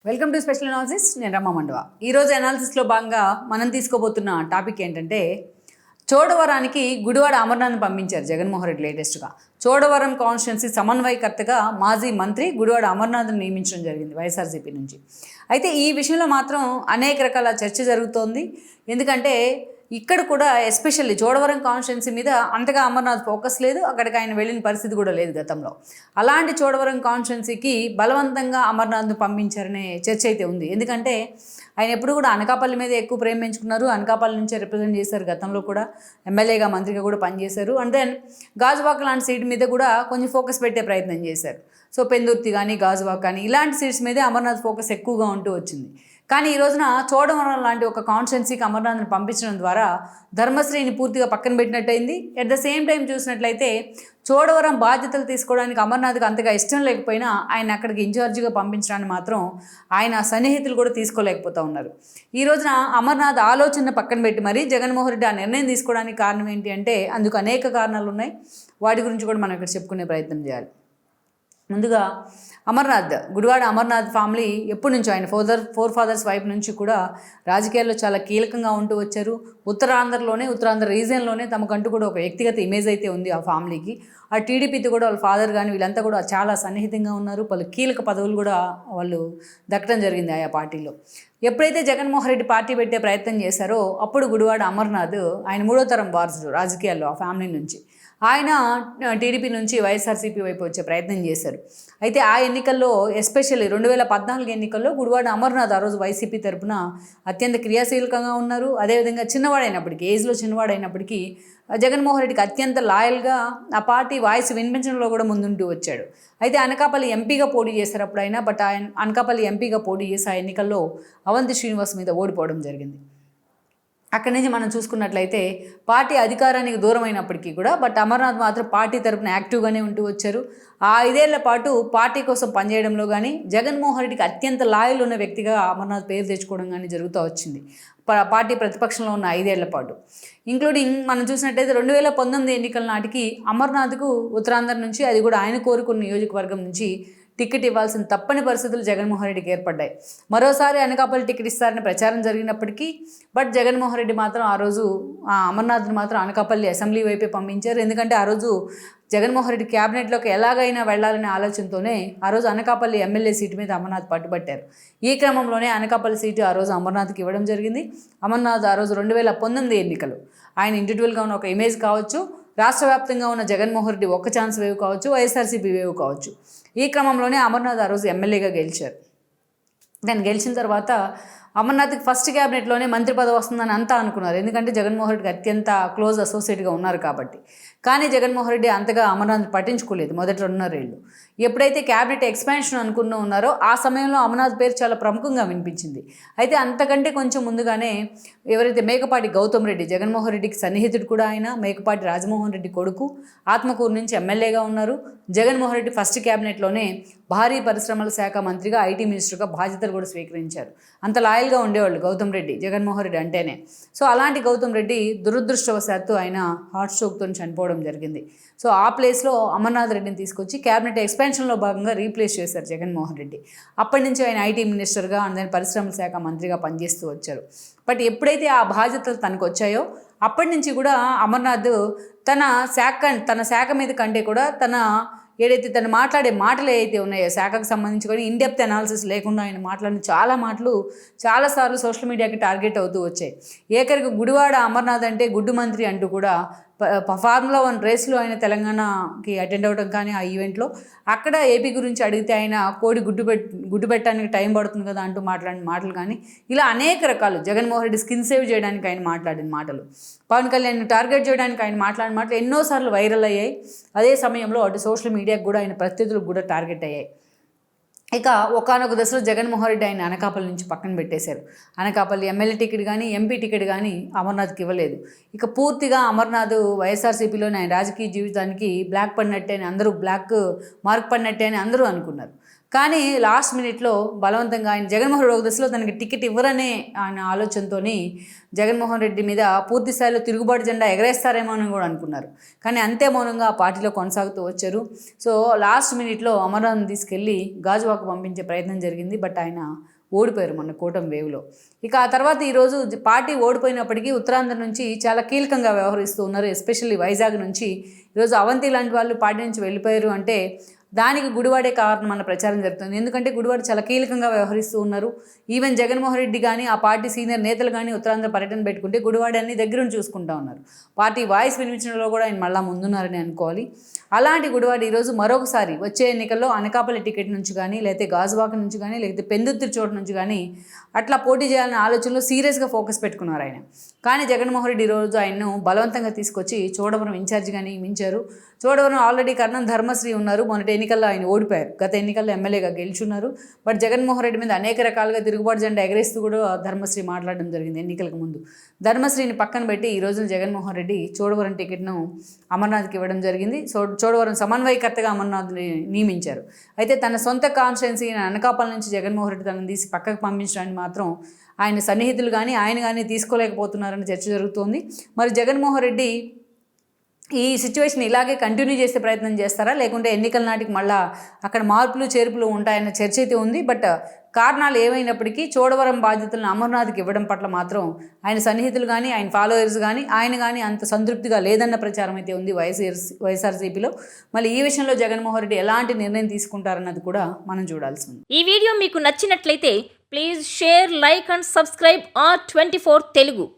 Welcome to special analysis. నేను రమ్మ మండవ. ఈరోజు అనాలిసిస్లో భాగంగా మనం తీసుకోబోతున్న టాపిక్ ఏంటంటే, చోడవరానికి గుడివాడ అమర్నాథ్ని పంపించారు జగన్మోహన్ రెడ్డి లేటెస్ట్గా. చోడవరం కాన్స్టిట్యున్సీ సమన్వయకర్తగా మాజీ మంత్రి గుడివాడ అమర్నాథ్ని నియమించడం జరిగింది వైఎస్ఆర్సీపీ నుంచి. అయితే ఈ విషయంలో మాత్రం అనేక రకాల చర్చ జరుగుతోంది. ఎందుకంటే ఇక్కడ కూడా ఎస్పెషల్లీ చోడవరం కాన్స్టిట్యున్సీ మీద అంతగా అమర్నాథ్ ఫోకస్ లేదు, అక్కడికి ఆయన వెళ్ళిన పరిస్థితి కూడా లేదు గతంలో. అలాంటి చోడవరం కాన్స్టిట్యున్సీకి బలవంతంగా అమర్నాథ్ను పంపించారనే చర్చ అయితే ఉంది. ఎందుకంటే ఆయన ఎప్పుడు కూడా అనకాపల్లి మీద ఎక్కువ ప్రేమ పెంచుకున్నారు, అనకాపల్లి నుంచే రిప్రజెంట్ చేశారు, గతంలో కూడా ఎమ్మెల్యేగా మంత్రిగా కూడా పనిచేశారు. అండ్ దెన్ గాజువాక లాంటి సీట్ మీద కూడా కొంచెం ఫోకస్ పెట్టే ప్రయత్నం చేశారు. సో పెందుర్తి కానీ గాజువాక కానీ ఇలాంటి సీట్స్ మీదే అమర్నాథ్ ఫోకస్ ఎక్కువగా ఉంటూ వచ్చింది. కానీ ఈ రోజున చోడవరం లాంటి ఒక కాన్స్టిట్యున్సీకి అమర్నాథ్ని పంపించడం ద్వారా ధర్మశ్రీని పూర్తిగా పక్కన పెట్టినట్టయింది. అట్ ద సేమ్ టైం చూసినట్లయితే చోడవరం బాధ్యతలు తీసుకోవడానికి అమర్నాథ్కి అంతగా ఇష్టం లేకపోయినా ఆయన అక్కడికి ఇన్ఛార్జిగా పంపించడాన్ని మాత్రం ఆయన సన్నిహితులు కూడా తీసుకోలేకపోతూ ఉన్నారు. ఈ రోజున అమర్నాథ్ ఆలోచన పక్కన పెట్టి మరీ జగన్మోహన్ రెడ్డి ఆ నిర్ణయం తీసుకోవడానికి కారణం ఏంటి అంటే అందుకు అనేక కారణాలు ఉన్నాయి. వాటి గురించి కూడా మనం ఇక్కడ చెప్పుకునే ప్రయత్నం చేయాలి. ముందుగా అమర్నాథ్, గుడివాడ అమర్నాథ్ ఫ్యామిలీ ఎప్పటి నుంచో ఆయన ఫోర్ ఫాదర్స్ వైపు నుంచి కూడా రాజకీయాల్లో చాలా కీలకంగా ఉంటూ వచ్చారు. ఉత్తరాంధ్ర రీజియన్లోనే తమకంటూ కూడా ఒక వ్యక్తిగత ఇమేజ్ అయితే ఉంది ఆ ఫ్యామిలీకి. ఆ టీడీపీతో కూడా వాళ్ళ ఫాదర్ కానీ వీళ్ళంతా కూడా చాలా సన్నిహితంగా ఉన్నారు. పలు కీలక పదవులు కూడా వాళ్ళు దక్కడం జరిగింది ఆయా పార్టీలో. ఎప్పుడైతే జగన్మోహన్ రెడ్డి పార్టీ పెట్టే ప్రయత్నం చేశారో అప్పుడు గుడివాడ అమర్నాథ్ ఆయన మూడో తరం వారసుడు రాజకీయాల్లో ఆ ఫ్యామిలీ నుంచి. ఆయన టీడీపీ నుంచి వైఎస్ఆర్సీపీ వైపు వచ్చే ప్రయత్నం చేశారు. అయితే ఆ ఎన్నికల్లో ఎస్పెషల్లీ 2014 ఎన్నికల్లో గుడివాడ అమర్నాథ్ ఆ రోజు వైసీపీ తరపున అత్యంత క్రియాశీలకంగా ఉన్నారు. అదేవిధంగా చిన్నవాడైనప్పటికీ, ఏజ్లో చిన్నవాడైనప్పటికీ జగన్మోహన్ రెడ్డికి అత్యంత లాయల్గా ఆ పార్టీ వాయిస్ వినిపించడంలో కూడా ముందుంటూ వచ్చాడు. అయితే అనకాపల్లి ఎంపీగా పోటీ చేశారు అప్పుడు ఆయన. బట్ ఆయన అనకాపల్లి ఎంపీగా పోటీ చేసి ఆ ఎన్నికల్లో అవంతి శ్రీనివాస్ మీద ఓడిపోవడం జరిగింది. అక్కడి నుంచి మనం చూసుకున్నట్లయితే పార్టీ అధికారానికి దూరం అయినప్పటికీ కూడా బట్ అమర్నాథ్ మాత్రం పార్టీ తరపున యాక్టివ్గానే ఉంటూ వచ్చారు. ఆ 5 ఏళ్ల పాటు పార్టీ కోసం పనిచేయడంలో కానీ జగన్మోహన్ రెడ్డికి అత్యంత లాయల్ ఉన్న వ్యక్తిగా అమర్నాథ్ పేరు తెచ్చుకోవడం కానీ జరుగుతూ వచ్చింది పార్టీ ప్రతిపక్షంలో ఉన్న 5 ఏళ్ల పాటు. ఇంక్లూడింగ్ మనం చూసినట్టయితే 2019 ఎన్నికల నాటికి అమర్నాథ్కు ఉత్తరాంధ్ర నుంచి, అది కూడా ఆయన కోరుకున్న నియోజకవర్గం నుంచి టికెట్ ఇవ్వాల్సిన తప్పని పరిస్థితులు జగన్మోహన్ రెడ్డికి ఏర్పడ్డాయి. మరోసారి అనకాపల్లి టికెట్ ఇస్తారని ప్రచారం జరిగినప్పటికీ బట్ జగన్మోహన్ రెడ్డి మాత్రం ఆ రోజు అమర్నాథ్ని మాత్రం అనకాపల్లి అసెంబ్లీ వైపే పంపించారు. ఎందుకంటే ఆ రోజు జగన్మోహన్ రెడ్డి క్యాబినెట్లోకి ఎలాగైనా వెళ్లాలనే ఆలోచనతోనే ఆ రోజు అనకాపల్లి ఎమ్మెల్యే సీటు మీద అమర్నాథ్ పట్టుబట్టారు. ఈ క్రమంలోనే అనకాపల్లి సీటు ఆ రోజు అమర్నాథ్కి ఇవ్వడం జరిగింది. అమర్నాథ్ ఆ రోజు 2019 ఎన్నికలు ఆయన ఇండివిజువల్గా ఉన్న ఒక ఇమేజ్ కావచ్చు, రాష్ట్ర వ్యాప్తంగా ఉన్న జగన్మోహన్ రెడ్డి ఒక్క ఛాన్స్ వేవ్ కావచ్చు, వైఎస్ఆర్సీపీ వేవ్ కావచ్చు, ఈ క్రమంలోనే అమర్నాథ్ ఆ రోజు ఎమ్మెల్యేగా గెలిచారు. దాన్ని గెలిచిన తర్వాత అమర్నాథ్కి ఫస్ట్ క్యాబినెట్లోనే మంత్రి పదవి వస్తుందని అంతా అనుకున్నారు. ఎందుకంటే జగన్మోహన్ రెడ్డికి అత్యంత క్లోజ్ అసోసియేట్గా ఉన్నారు కాబట్టి. కానీ జగన్మోహన్ రెడ్డి అంతగా అమర్నాథ్ పట్టించుకోలేదు మొదటి 2.5 ఏళ్ళు. ఎప్పుడైతే క్యాబినెట్ ఎక్స్పాన్షన్ అనుకున్న ఉన్నారో ఆ సమయంలో అమర్నాథ్ పేరు చాలా ప్రముఖంగా వినిపించింది. అయితే అంతకంటే కొంచెం ముందుగానే ఎవరైతే మేకపాటి గౌతమ్ రెడ్డి, జగన్మోహన్ రెడ్డికి సన్నిహితుడు కూడా ఆయన, మేకపాటి రాజమోహన్ రెడ్డి కొడుకు, ఆత్మకూరు నుంచి ఎమ్మెల్యేగా ఉన్నారు. జగన్మోహన్ రెడ్డి ఫస్ట్ క్యాబినెట్లోనే భారీ పరిశ్రమల శాఖ మంత్రిగా, ఐటీ మినిస్టర్గా బాధ్యతలు కూడా స్వీకరించారు. అంత లాయల్గా ఉండేవాళ్ళు గౌతమ్ రెడ్డి జగన్మోహన్ రెడ్డి అంటేనే. సో అలాంటి గౌతమ్ రెడ్డి దురదృష్టవశాత్తు ఆయన హార్ట్ స్ట్రోక్తో చనిపోవడం జరిగింది. సో ఆ ప్లేస్లో అమర్నాథ్ రెడ్డిని తీసుకొచ్చి క్యాబినెట్ ఎక్స్పాన్షన్లో భాగంగా రీప్లేస్ చేశారు జగన్మోహన్ రెడ్డి. అప్పటి నుంచి ఆయన ఐటీ మినిస్టర్గా అండ్ దెన్ పరిశ్రమల శాఖ మంత్రిగా పనిచేస్తూ వచ్చారు. బట్ ఎప్పుడైతే ఆ బాధ్యతలు తనకు వచ్చాయో అప్పటి నుంచి కూడా అమర్నాథ్ తన శాఖ మీద కంటే కూడా ఏదైతే తను మాట్లాడే మాటలు ఏవైతే ఉన్నాయో శాఖకు సంబంధించి కూడా ఇన్డెప్త్ అనాలిసిస్ లేకుండా ఆయన మాట్లాడిన చాలా మాటలు చాలాసార్లు సోషల్ మీడియాకి టార్గెట్ అవుతూ వచ్చాయి. ఏకరికి గుడివాడ అమర్నాథ్ అంటే గుడ్డు మంత్రి అంటూ కూడా ఫార్ములా 1 రేస్లో ఆయన తెలంగాణకి అటెండ్ అవ్వడం కానీ ఆ ఈవెంట్లో అక్కడ ఏపీ గురించి అడిగితే ఆయన కోడి గుడ్డు పెట్టడానికి టైం పడుతుంది కదా అంటూ మాట్లాడిన మాటలు కానీ ఇలా అనేక రకాలు జగన్మోహన్ రెడ్డి స్కిన్ సేవ్ చేయడానికి ఆయన మాట్లాడిన మాటలు, పవన్ కళ్యాణ్ టార్గెట్ చేయడానికి ఆయన మాట్లాడిన మాటలు ఎన్నోసార్లు వైరల్ అయ్యాయి. అదే సమయంలో అటు సోషల్ మీడియాకు కూడా ఆయన ప్రత్యర్థులకు కూడా టార్గెట్ అయ్యాయి. ఇక ఒకానొక దశలో జగన్మోహన్ రెడ్డి ఆయన అనకాపల్లి నుంచి పక్కన పెట్టేశారు. అనకాపల్లి ఎమ్మెల్యే టికెట్ కానీ ఎంపీ టికెట్ కానీ అమర్నాథ్కి ఇవ్వలేదు. ఇక పూర్తిగా అమర్నాథ్ వైఎస్ఆర్సీపీలోని ఆయన రాజకీయ జీవితానికి బ్లాక్ పడినట్టే అని అందరూ మార్క్ పడినట్టే అని అందరూ అనుకున్నారు. కానీ లాస్ట్ మినిట్లో బలవంతంగా ఆయన జగన్మోహన్ రెడ్డి ఒక దశలో తనకి టికెట్ ఇవ్వరనే ఆయన ఆలోచనతో జగన్మోహన్ రెడ్డి మీద పూర్తి స్థాయిలో తిరుగుబాటు జెండా ఎగరేస్తారేమో అని కూడా అనుకున్నారు. కానీ అంతే మౌనంగా ఆ పార్టీలో కొనసాగుతూ వచ్చారు. సో లాస్ట్ మినిట్లో అమర్నాథ్ని తీసుకెళ్ళి గాజువాకు పంపించే ప్రయత్నం జరిగింది. బట్ ఆయన ఓడిపోయారు మొన్న కూటమి వేవ్లో. ఇక ఆ తర్వాత ఈరోజు పార్టీ ఓడిపోయినప్పటికీ ఉత్తరాంధ్ర నుంచి చాలా కీలకంగా వ్యవహరిస్తూ ఉన్నారు. ఎస్పెషల్లీ వైజాగ్ నుంచి ఈరోజు అవంతి లాంటి వాళ్ళు పార్టీ నుంచి వెళ్ళిపోయారు అంటే దానికి గుడివాడే కారణం అన్న ప్రచారం జరుగుతుంది. ఎందుకంటే గుడివాడ చాలా కీలకంగా వ్యవహరిస్తూ ఉన్నారు. ఈవెన్ జగన్మోహన్ రెడ్డి కానీ ఆ పార్టీ సీనియర్ నేతలు కానీ ఉత్తరాంధ్ర పర్యటన పెట్టుకుంటే గుడివాడ అన్ని దగ్గరుండి చూసుకుంటూ ఉన్నారు. పార్టీ వాయిస్ వినిపించడంలో కూడా ఆయన మళ్ళా ముందున్నారని అనుకోవాలి. అలాంటి గుడివాడ ఈరోజు మరొకసారి వచ్చే ఎన్నికల్లో అనకాపల్లి టికెట్ నుంచి కానీ లేకపోతే గాజువాక నుంచి కానీ లేకపోతే పెందుర్తి చోటు నుంచి కానీ అట్లా పోటీ చేయాలనే ఆలోచనలో సీరియస్గా ఫోకస్ పెట్టుకున్నారు ఆయన. కానీ జగన్మోహన్ రెడ్డి ఈరోజు ఆయన్ను బలవంతంగా తీసుకొచ్చి చోడవరం ఇన్ఛార్జిగా నియమించారు. చోడవరం ఆల్రెడీ కర్ణం ధర్మశ్రీ ఉన్నారు. మొన్నటి ఎన్నికల్లో ఆయన ఓడిపోయారు. గత ఎన్నికల్లో ఎమ్మెల్యేగా గెలుచున్నారు. బట్ జగన్మోహన్ రెడ్డి మీద అనేక రకాలుగా తిరుగుబాటు జెండా ఎగరేస్తూ కూడా ధర్మశ్రీ మాట్లాడడం జరిగింది ఎన్నికలకు ముందు. ధర్మశ్రీని పక్కన పెట్టి ఈ రోజున జగన్మోహన్ రెడ్డి చోడవరం టికెట్ను అమర్నాథ్కి ఇవ్వడం జరిగింది. చోడవరం సమన్వయకర్తగా అమర్నాథ్ని నియమించారు. అయితే తన సొంత కాన్స్టిట్యున్సీ అనకాపల్లి నుంచి జగన్మోహన్ రెడ్డి తనను తీసి పక్కకు పంపించడానికి మాత్రం ఆయన సన్నిహితులు కానీ ఆయన కానీ తీసుకోలేకపోతున్నారని చర్చ జరుగుతోంది. మరి జగన్మోహన్ రెడ్డి ఈ సిచ్యువేషన్ ఇలాగే కంటిన్యూ చేసే ప్రయత్నం చేస్తారా, లేకుంటే ఎన్నికల నాటికి మళ్ళా అక్కడ మార్పులు చేర్పులు ఉంటాయన్న చర్చ అయితే ఉంది. బట్ కారణాలు ఏమైనప్పటికీ చోడవరం బాధ్యతలను అమర్నాథ్కి ఇవ్వడం పట్ల మాత్రం ఆయన సన్నిహితులు కానీ ఆయన ఫాలోయర్స్ కానీ ఆయన కానీ అంత సంతృప్తిగా లేదన్న ప్రచారం అయితే ఉంది వైఎస్ఆర్సీపీలో. మళ్ళీ ఈ విషయంలో జగన్మోహన్ రెడ్డి ఎలాంటి నిర్ణయం తీసుకుంటారన్నది కూడా మనం చూడాల్సి ఉంది. ఈ వీడియో మీకు నచ్చినట్లయితే please share, like and subscribe R24 Telugu.